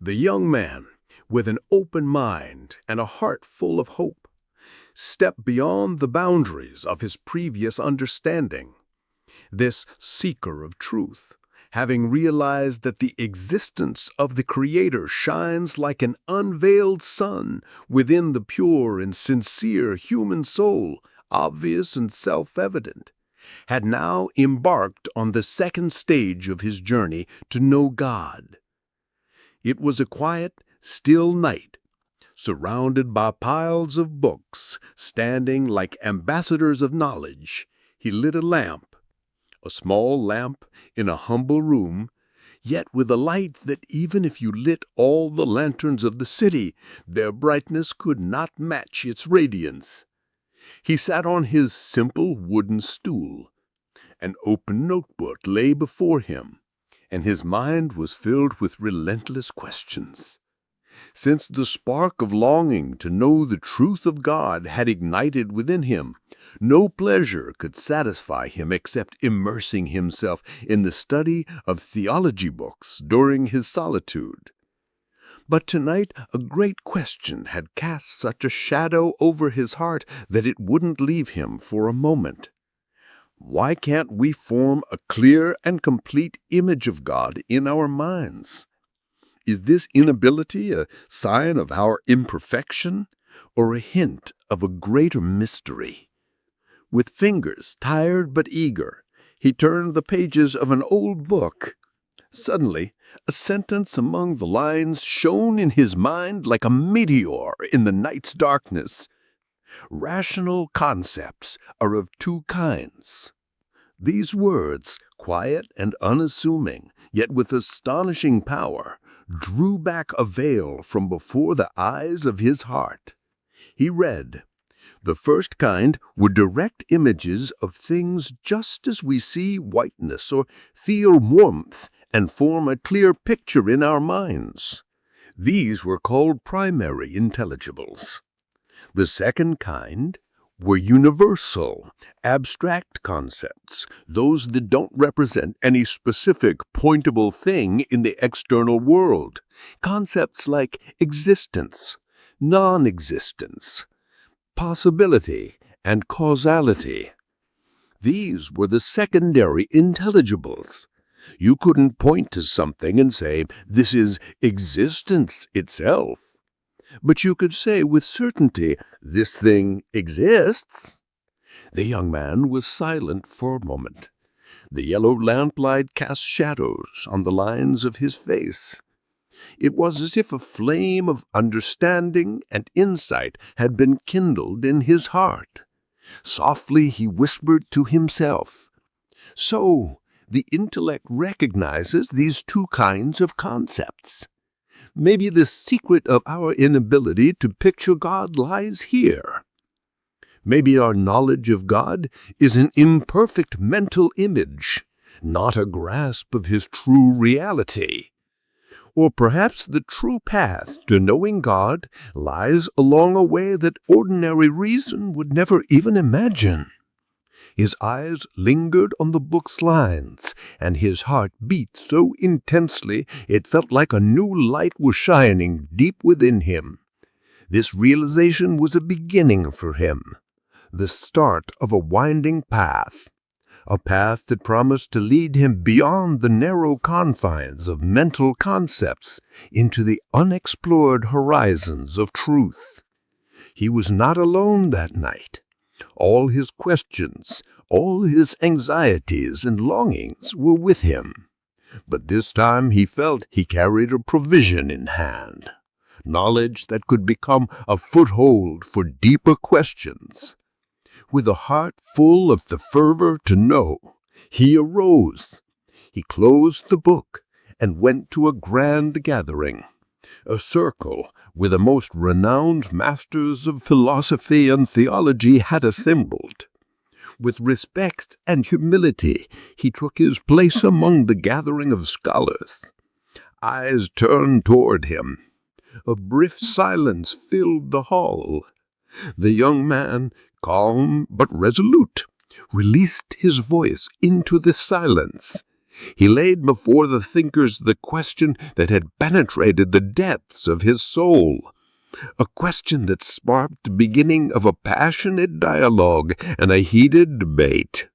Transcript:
The young man, with an open mind and a heart full of hope, stepped beyond the boundaries of his previous understanding. This seeker of truth, having realized that the existence of the Creator shines like an unveiled sun within the pure and sincere human soul, obvious and self-evident, had now embarked on the second stage of his journey to know God. It was a quiet, still night, surrounded by piles of books, standing like ambassadors of knowledge. He lit a lamp, a small lamp in a humble room, yet with a light that even if you lit all the lanterns of the city, their brightness could not match its radiance. He sat on his simple wooden stool. An open notebook lay before him, and his mind was filled with relentless questions. Since the spark of longing to know the truth of God had ignited within him, no pleasure could satisfy him except immersing himself in the study of theology books during his solitude. But tonight a great question had cast such a shadow over his heart that it wouldn't leave him for a moment. Why can't we form a clear and complete image of God in our minds? Is this inability a sign of our imperfection or a hint of a greater mystery? With fingers tired but eager, he turned the pages of an old book. Suddenly, a sentence among the lines shone in his mind like a meteor in the night's darkness. Rational concepts are of two kinds. These words, quiet and unassuming, yet with astonishing power, drew back a veil from before the eyes of his heart. He read, "The first kind were direct images of things just as we see whiteness or feel warmth and form a clear picture in our minds. These were called primary intelligibles. The second kind were universal, abstract concepts, those that don't represent any specific, pointable thing in the external world. Concepts like existence, non-existence, possibility, and causality. These were the secondary intelligibles. You couldn't point to something and say, 'This is existence itself.' But you could say with certainty, 'This thing exists.'" The young man was silent for a moment. The yellow lamplight cast shadows on the lines of his face. It was as if a flame of understanding and insight had been kindled in his heart. Softly he whispered to himself, "So, the intellect recognizes these two kinds of concepts. Maybe the secret of our inability to picture God lies here. Maybe our knowledge of God is an imperfect mental image, not a grasp of His true reality. Or perhaps the true path to knowing God lies along a way that ordinary reason would never even imagine." His eyes lingered on the book's lines, and his heart beat so intensely it felt like a new light was shining deep within him. This realization was a beginning for him, the start of a winding path, a path that promised to lead him beyond the narrow confines of mental concepts into the unexplored horizons of truth. He was not alone that night. All his questions, all his anxieties and longings were with him. But this time he felt he carried a provision in hand, knowledge that could become a foothold for deeper questions. With a heart full of the fervor to know, he arose. He closed the book and went to a grand gathering, a circle where the most renowned masters of philosophy and theology had assembled. With respect and humility, he took his place among the gathering of scholars. Eyes turned toward him. A brief silence filled the hall. The young man, calm but resolute, released his voice into the silence. He laid before the thinkers the question that had penetrated the depths of his soul, a question that sparked the beginning of a passionate dialogue and a heated debate.